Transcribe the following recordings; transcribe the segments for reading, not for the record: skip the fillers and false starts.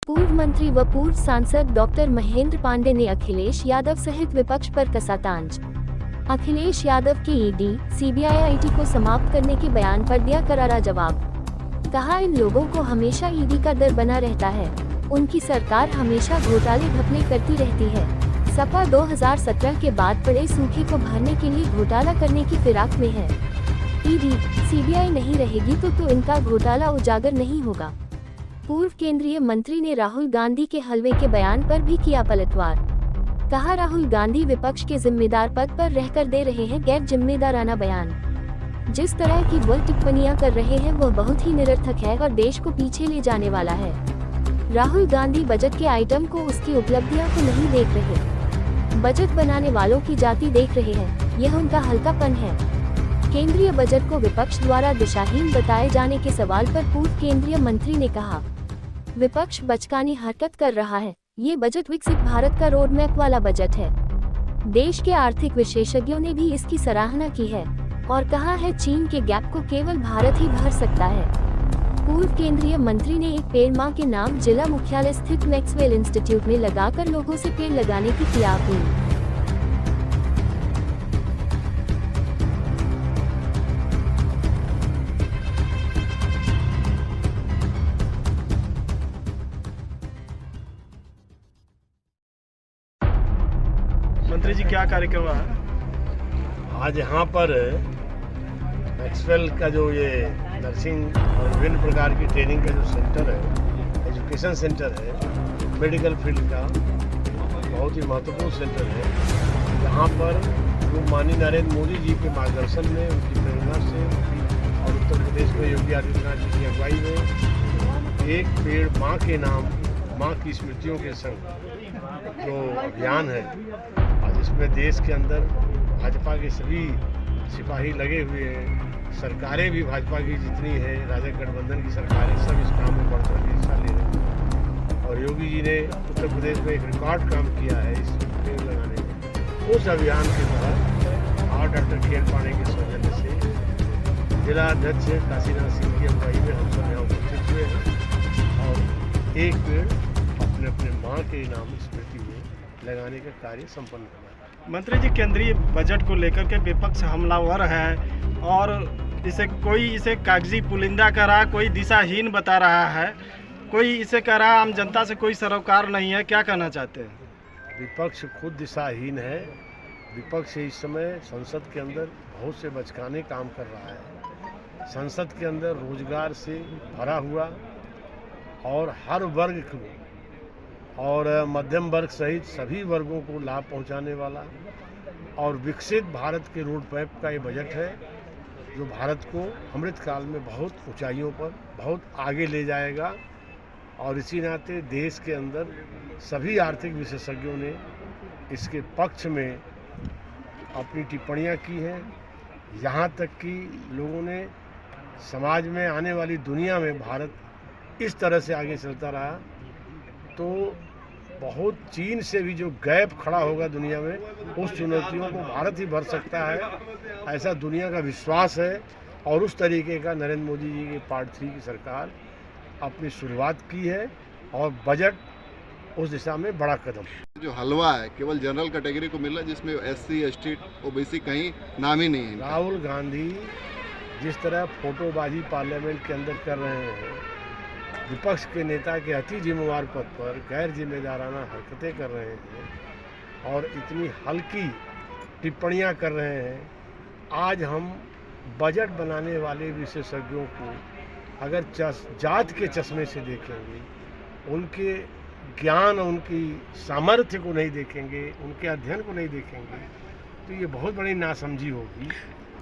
पूर्व मंत्री व पूर्व सांसद डॉक्टर महेंद्र पांडे ने अखिलेश यादव सहित विपक्ष पर कसा तांज। अखिलेश यादव के ईडी, सीबीआई आईटी को समाप्त करने के बयान पर दिया करारा जवाब। कहा, इन लोगों को हमेशा ईडी का डर बना रहता है। उनकी सरकार हमेशा घोटाले घपले करती रहती है। सपा 2017 के बाद पड़े सूखे को भरने के लिए घोटाला करने की फिराक में है। ईडी, सीबीआई नहीं रहेगी तो इनका घोटाला उजागर नहीं होगा। पूर्व केंद्रीय मंत्री ने राहुल गांधी के हलवे के बयान पर भी किया पलटवार। कहा, राहुल गांधी विपक्ष के जिम्मेदार पद पर रहकर दे रहे हैं गैर जिम्मेदाराना बयान। जिस तरह की वो टिप्पणियां कर रहे हैं वह बहुत ही निरर्थक है और देश को पीछे ले जाने वाला है। राहुल गांधी बजट के आइटम को उसकी उपलब्धियों को नहीं देख रहे, बजट बनाने वालों की जाति देख रहे हैं। यह उनका हल्कापन है। केंद्रीय बजट को विपक्ष द्वारा दिशाहीन बताए जाने के सवाल पर पूर्व केंद्रीय मंत्री ने कहा, विपक्ष बचकानी हरकत कर रहा है। ये बजट विकसित भारत का रोड मैप वाला बजट है। देश के आर्थिक विशेषज्ञों ने भी इसकी सराहना की है और कहा है चीन के गैप को केवल भारत ही भर सकता है। पूर्व केंद्रीय मंत्री ने एक पेड़ मां के नाम जिला मुख्यालय स्थित मैक्सवेल इंस्टीट्यूट में लगाकर लोगों से पेड़ लगाने की किया अपील। मंत्री जी, क्या कार्यक्रम है आज यहाँ पर? मैक्सवेल का जो ये नर्सिंग और विभिन्न प्रकार की ट्रेनिंग का जो सेंटर है, एजुकेशन सेंटर है, मेडिकल फील्ड का बहुत ही महत्वपूर्ण सेंटर है। यहाँ पर जो माननीय नरेंद्र मोदी जी के मार्गदर्शन में, उनकी प्रेरणा से और उत्तर प्रदेश में योगी आदित्यनाथ जी की अगुवाई में एक पेड़ माँ के नाम, माँ की स्मृतियों के संग जो अभियान है, आज इसमें देश के अंदर भाजपा के सभी सिपाही लगे हुए हैं। सरकारें भी भाजपा की जितनी है, राजग गठबंधन की सरकारें, सब इस काम में बढ़ चढ़ के हिस्सा ले रहे हैं। और योगी जी ने उत्तर प्रदेश में एक रिकॉर्ड काम किया है इस पेड़ लगाने में। उस अभियान के तहत आज डॉक्टर किरण पांडे के सौजन्य से जिला अध्यक्ष काशीनाथ सिंह की अगुवाई में हम सब यहाँ उपस्थित हुए हैं और एक पेड़ अपने अपने माँ के नाम स्मृति में लगाने का कार्य संपन्न करना है। मंत्री जी, केंद्रीय बजट को लेकर के विपक्ष हमलावर है और इसे कागजी पुलिंदा कर रहा है, कोई दिशाहीन बता रहा है, कोई इसे कह रहा है आम जनता से कोई सरोकार नहीं है। क्या कहना चाहते हैं? विपक्ष खुद दिशाहीन है। विपक्ष इस समय संसद के अंदर बहुत से बचकाने काम कर रहा है। संसद के अंदर रोजगार से भरा हुआ और हर वर्ग को और मध्यम वर्ग सहित सभी वर्गों को लाभ पहुंचाने वाला और विकसित भारत के रोड मैप का ये बजट है, जो भारत को अमृतकाल में बहुत ऊंचाइयों पर बहुत आगे ले जाएगा। और इसी नाते देश के अंदर सभी आर्थिक विशेषज्ञों ने इसके पक्ष में अपनी टिप्पणियां की हैं। यहाँ तक कि लोगों ने समाज में आने वाली दुनिया में भारत इस तरह से आगे चलता रहा तो बहुत चीन से भी जो गैप खड़ा होगा दुनिया में, उस चुनौतियों को भारत ही भर सकता है, ऐसा दुनिया का विश्वास है। और उस तरीके का नरेंद्र मोदी जी की पार्ट 3 की सरकार अपनी शुरुआत की है और बजट उस दिशा में बड़ा कदम। जो हलवा है केवल जनरल कैटेगरी को मिल रहा है, जिसमें SC ST OBC कहीं नाम ही नहीं है। राहुल गांधी जिस तरह फोटोबाजी पार्लियामेंट के अंदर कर रहे हैं, विपक्ष के नेता के अति जिम्मेवार पद पर गैर जिम्मेदाराना हरकतें कर रहे हैं और इतनी हल्की टिप्पणियां कर रहे हैं। आज हम बजट बनाने वाले विशेषज्ञों को अगर जात के चश्मे से देखेंगे, उनके ज्ञान, उनकी सामर्थ्य को नहीं देखेंगे, उनके अध्ययन को नहीं देखेंगे, तो ये बहुत बड़ी नासमझी होगी।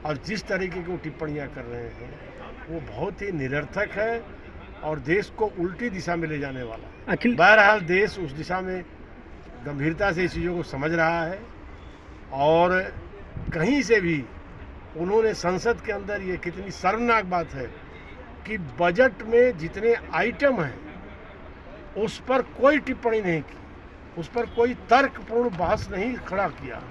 और जिस तरीके की वो टिप्पणियां कर रहे हैं वो बहुत ही निरर्थक है और देश को उल्टी दिशा में ले जाने वाला है। बहरहाल देश उस दिशा में गंभीरता से इस चीज़ों को समझ रहा है और कहीं से भी उन्होंने संसद के अंदर ये कितनी शर्मनाक बात है कि बजट में जितने आइटम हैं उस पर कोई टिप्पणी नहीं की, उस पर कोई तर्कपूर्ण बहस नहीं खड़ा किया।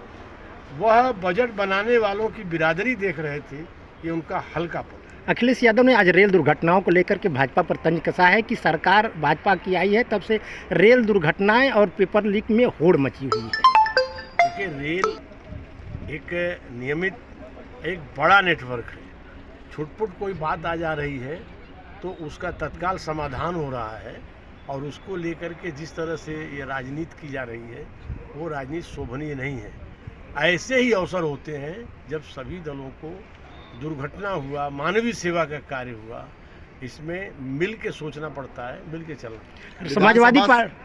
वह बजट बनाने वालों की बिरादरी देख रहे थे, ये उनका हल्कापन। अखिलेश यादव ने आज रेल दुर्घटनाओं को लेकर के भाजपा पर तंज कसा है कि सरकार भाजपा की आई है तब से रेल दुर्घटनाएं और पेपर लीक में होड़ मची हुई है। देखिए, रेल एक नियमित एक बड़ा नेटवर्क है। छुटपुट कोई बात आ जा रही है तो उसका तत्काल समाधान हो रहा है, और उसको लेकर के जिस तरह से ये राजनीति की जा रही है वो राजनीति शोभनीय नहीं है। ऐसे ही अवसर होते हैं जब सभी दलों को दुर्घटना हुआ, मानवीय सेवा का कार्य हुआ, इसमें मिल के सोचना पड़ता है, मिल के चलना।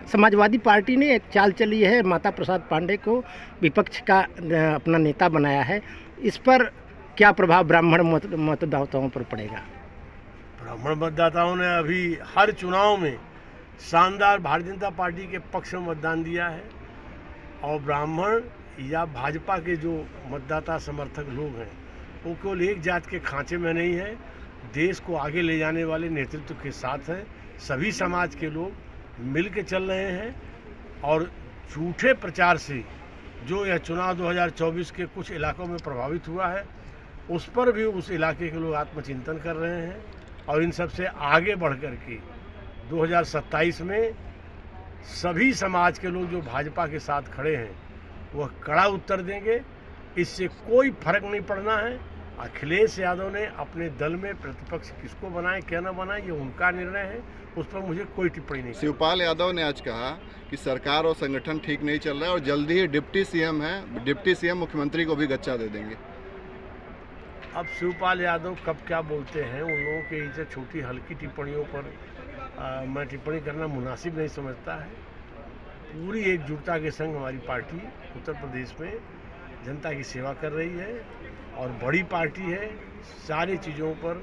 समाजवादी पार्टी ने एक चाल चली है, माता प्रसाद पांडे को विपक्ष का अपना नेता बनाया है। इस पर क्या प्रभाव ब्राह्मण मतदाताओं पर पड़ेगा? ब्राह्मण मतदाताओं ने अभी हर चुनाव में शानदार भारतीय जनता पार्टी के पक्ष में मतदान दिया है, और ब्राह्मण या भाजपा के जो मतदाता समर्थक लोग हैं वो केवल एक जात के खांचे में नहीं है, देश को आगे ले जाने वाले नेतृत्व के साथ हैं। सभी समाज के लोग मिल के चल रहे हैं, और झूठे प्रचार से जो यह चुनाव 2024 के कुछ इलाकों में प्रभावित हुआ है उस पर भी उस इलाके के लोग आत्मचिंतन कर रहे हैं, और इन सब से आगे बढ़ कर के 2027 में सभी समाज के लोग जो भाजपा के साथ खड़े हैं वह कड़ा उत्तर देंगे। इससे कोई फर्क नहीं पड़ना है। अखिलेश यादव ने अपने दल में प्रतिपक्ष किसको बनाए क्या न बनाए ये उनका निर्णय है, उस पर मुझे कोई टिप्पणी नहीं। शिवपाल यादव ने आज कहा कि सरकार और संगठन ठीक नहीं चल रहा है और जल्दी ही डिप्टी सीएम है, डिप्टी सीएम मुख्यमंत्री को भी गच्चा दे देंगे। अब शिवपाल यादव कब क्या बोलते हैं, उन लोगों के इसे छोटी हल्की टिप्पणियों पर मैं टिप्पणी करना मुनासिब नहीं समझता है। पूरी एकजुटता के संग हमारी पार्टी उत्तर प्रदेश में जनता की सेवा कर रही है, और बड़ी पार्टी है। सारी चीज़ों पर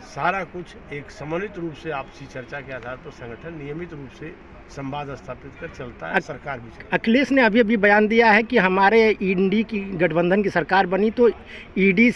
सारा कुछ एक समन्वित रूप से आपसी चर्चा के आधार पर संगठन नियमित रूप से संवाद स्थापित कर चलता है, सरकार भी चलता है। अखिलेश ने अभी बयान दिया है कि हमारे इंडी की गठबंधन की सरकार बनी तो ईडी